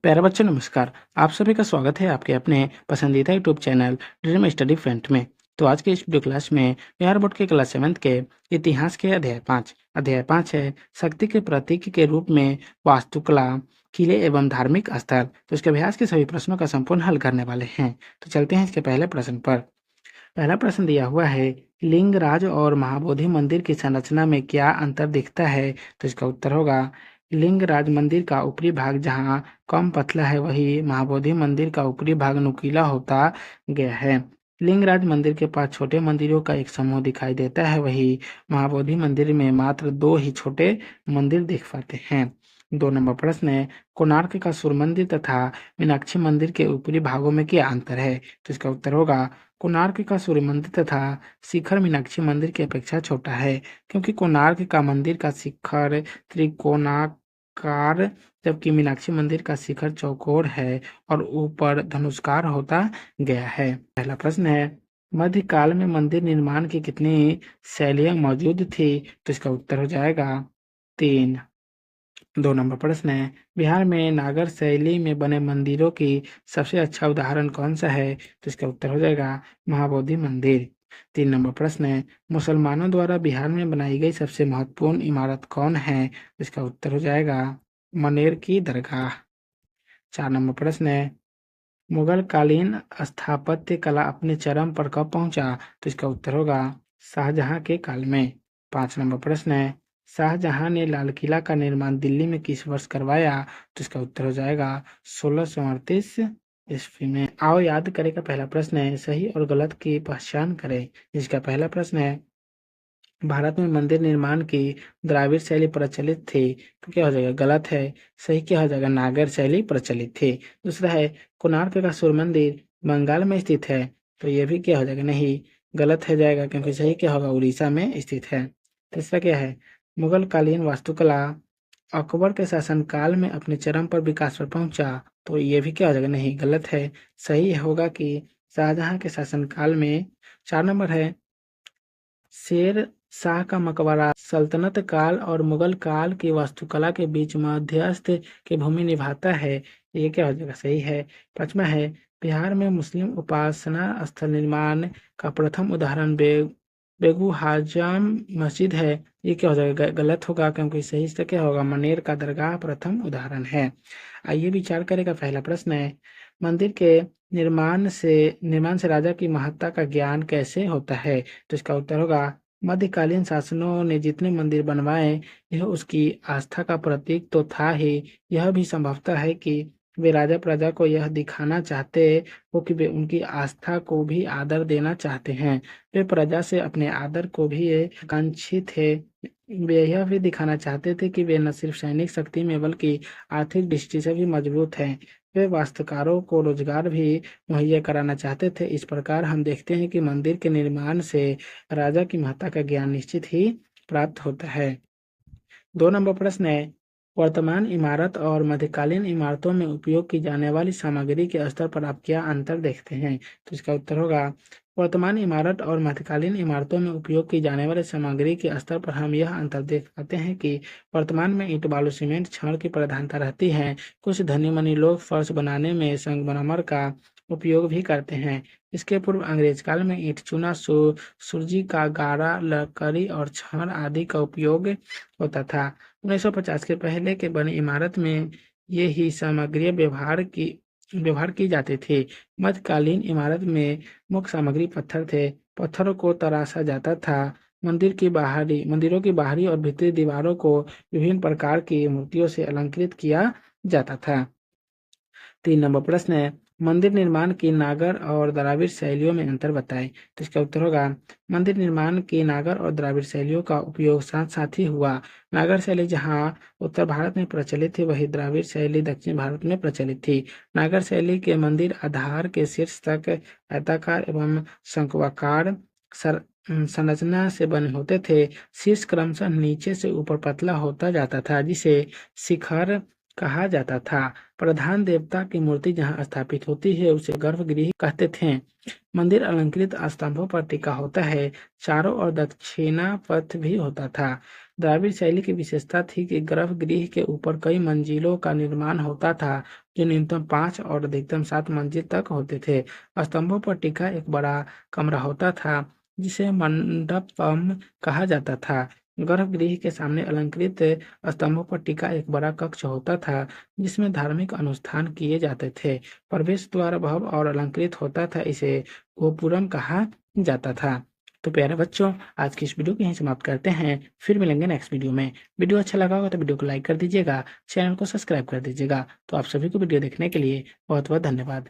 प्यारे बच्चों नमस्कार। आप सभी का स्वागत है आपके अपने पसंदीदा YouTube channel dream study front में। तो आज के इस वीडियो क्लास में बिहार बोर्ड के क्लास 7th के इतिहास के अध्याय 5 है शक्ति के प्रतीक के रूप में वास्तुकला, किले एवं धार्मिक स्थल। तो इसके अभ्यास के सभी प्रश्नों का संपूर्ण हल करने वाले हैं। तो चलते हैं इसके पहले प्रश्न पर। पहला प्रश्न दिया हुआ है, लिंगराज और महाबोधि मंदिर की संरचना में क्या अंतर दिखता है? तो इसका उत्तर होगा, लिंगराज मंदिर का ऊपरी भाग जहाँ कम पतला है, वही महाबोधि मंदिर का ऊपरी भाग नुकीला होता गया है। लिंगराज मंदिर के पास छोटे मंदिरों का एक समूह दिखाई देता है, वही महाबोधि मंदिर में मात्र 2 ही छोटे मंदिर दिख पाते हैं। 2 नंबर प्रश्न है, कोणार्क का सूर्य मंदिर तथा मीनाक्षी मंदिर के ऊपरी भागों में क्या अंतर है? तो इसका उत्तर होगा, कोणार्क का सूर्य मंदिर तथा शिखर मीनाक्षी मंदिर की अपेक्षा छोटा है, क्योंकि कोणार्क का मंदिर का शिखर त्रिकोणाकार, जबकि मीनाक्षी मंदिर का शिखर चौकोर है और ऊपर धनुष्कार होता गया है। पहला प्रश्न है, मध्यकाल में मंदिर निर्माण की कितनी शैलियां मौजूद थी? तो इसका उत्तर हो जाएगा 3। 2 नंबर प्रश्न है, बिहार में नागर शैली में बने मंदिरों की सबसे अच्छा उदाहरण कौन सा है? तो इसका उत्तर हो जाएगा महाबोधि मंदिर। 3 नंबर प्रश्न है, मुसलमानों द्वारा बिहार में बनाई गई सबसे महत्वपूर्ण इमारत कौन है? तो इसका उत्तर हो जाएगा मनेर की दरगाह। 4 नंबर प्रश्न है, मुगल कालीन स्थापत्य कला अपने चरम पर कब पहुंचा? तो इसका उत्तर होगा शाहजहां के काल में। 5 नंबर प्रश्न है, शाहजहां ने लाल किला का निर्माण दिल्ली में किस वर्ष करवाया? तो इसका उत्तर हो जाएगा 1638 ईस्वी में। आओ याद करें का पहला प्रश्न है, सही और गलत की पहचान करें। इसका पहला प्रश्न है, भारत में मंदिर निर्माण की द्राविड़ शैली प्रचलित थी, तो क्या हो जाएगा गलत है। सही क्या हो जाएगा, नागर शैली प्रचलित थी। दूसरा है, कोणार्क का सूर्य मंदिर बंगाल में स्थित है, तो ये भी क्या हो जाएगा, नहीं गलत हो जाएगा, क्योंकि सही क्या होगा, उड़ीसा में स्थित है। तीसरा क्या है, मुगल कालीन वास्तुकला अकबर के शासनकाल में अपने चरम पर विकास पर पहुंचा, तो ये भी क्या हो जाएगा, नहीं गलत है। सही होगा कि शाहजहां के शासनकाल में। 4 नंबर है, शेर शाह का मकबरा सल्तनत काल और मुगल काल की वास्तुकला के बीच मध्यस्थ की भूमि निभाता है, ये क्या हो जाएगा, सही है। 5वां है, बिहार में मुस्लिम उपासना स्थल निर्माण का प्रथम उदाहरण बेगू हाजम मस्जिद है, ये क्या हो जाएगा, गलत होगा, क्योंकि सही से क्या होगा, मनेर का दरगाह प्रथम उदाहरण है। आइए विचार करेगा। पहला प्रश्न है, मंदिर के निर्माण से राजा की महत्ता का ज्ञान कैसे होता है? तो इसका उत्तर होगा, मध्यकालीन शासनों ने जितने मंदिर बनवाए, यह उसकी आस्था का प्रतीक तो था ही, यह भी संभवतः है कि वे राजा प्रजा को यह दिखाना चाहते हो कि वे उनकी आस्था को भी आदर देना चाहते हैं। वे प्रजा से अपने आदर को भी आकांक्षित थे। वे यह भी दिखाना चाहते थे कि वे न सिर्फ सैनिक शक्ति में बल्कि आर्थिक दृष्टि से भी मजबूत हैं। वे वास्तुकारों को रोजगार भी मुहैया कराना चाहते थे। इस प्रकार हम देखते हैं कि मंदिर के निर्माण से राजा की महत्ता का ज्ञान निश्चित ही प्राप्त होता है। 2 नंबर प्रश्न है, वर्तमान इमारत और मध्यकालीन इमारतों में उपयोग की जाने वाली सामग्री के स्तर पर आप क्या अंतर देखते हैं? तो इसका उत्तर होगा, वर्तमान इमारत और मध्यकालीन इमारतों में उपयोग की जाने वाली सामग्री के स्तर पर हम यह अंतर देख पाते हैं कि वर्तमान में ईंट बालू सीमेंट छड़ की प्रधानता रहती है। कुछ धनी मनी लोग फर्श बनाने में संगमरमर का उपयोग भी करते हैं। इसके पूर्व अंग्रेज काल में ईंट चूना सुर्जी का गारा लकड़ी और छड़ आदि का उपयोग होता था। 1950 के पहले के बनी इमारत में ये ही सामग्री व्यवहार की जाती थी। मध्यकालीन इमारत में मुख्य सामग्री पत्थर थे। पत्थरों को तराशा जाता था। मंदिरों की बाहरी और भीतरी दीवारों को विभिन्न प्रकार की मूर्तियों से अलंकृत किया जाता था। 3 नंबर प्रश्न है, मंदिर निर्माण की नागर और द्राविड़ शैलियों में अंतर बताएं। तो इसका उत्तर होगा, मंदिर निर्माण की नागर और द्राविड़ शैलियों का उपयोग साथ साथ ही हुआ। नागर शैली जहां उत्तर भारत में प्रचलित थी, वही द्राविड़ शैली दक्षिण भारत में प्रचलित थी। नागर शैली के मंदिर आधार के शीर्ष तक आयताकार एवं शंक्वाकार संरचना से बने होते थे। शीर्ष क्रमशः नीचे से ऊपर पतला होता जाता था, जिसे शिखर कहा जाता था। प्रधान देवता की मूर्ति जहाँ स्थापित होती है उसे गर्भगृह कहते थे। मंदिर अलंकृत स्तंभों पर टिका होता है। चारों ओर दक्षिणा पथ भी होता था। द्राविड़ शैली की विशेषता थी कि गर्भगृह के ऊपर कई मंजिलों का निर्माण होता था, जो न्यूनतम 5 और अधिकतम 7 मंजिल तक होते थे। स्तंभों पर टिका एक बड़ा कमरा होता था, जिसे मंडपम कहा जाता था। गर्भगृह के सामने अलंकृत स्तंभों पर टिका एक बड़ा कक्ष होता था, जिसमें धार्मिक अनुष्ठान किए जाते थे। प्रवेश द्वार भव्य और अलंकृत होता था, इसे गोपुरम कहा जाता था। तो प्यारे बच्चों, आज की इस वीडियो को यहीं समाप्त करते हैं। फिर मिलेंगे नेक्स्ट वीडियो में। वीडियो अच्छा लगा होगा तो वीडियो को लाइक कर दीजिएगा, चैनल को सब्सक्राइब कर दीजिएगा। तो आप सभी को वीडियो देखने के लिए बहुत बहुत धन्यवाद।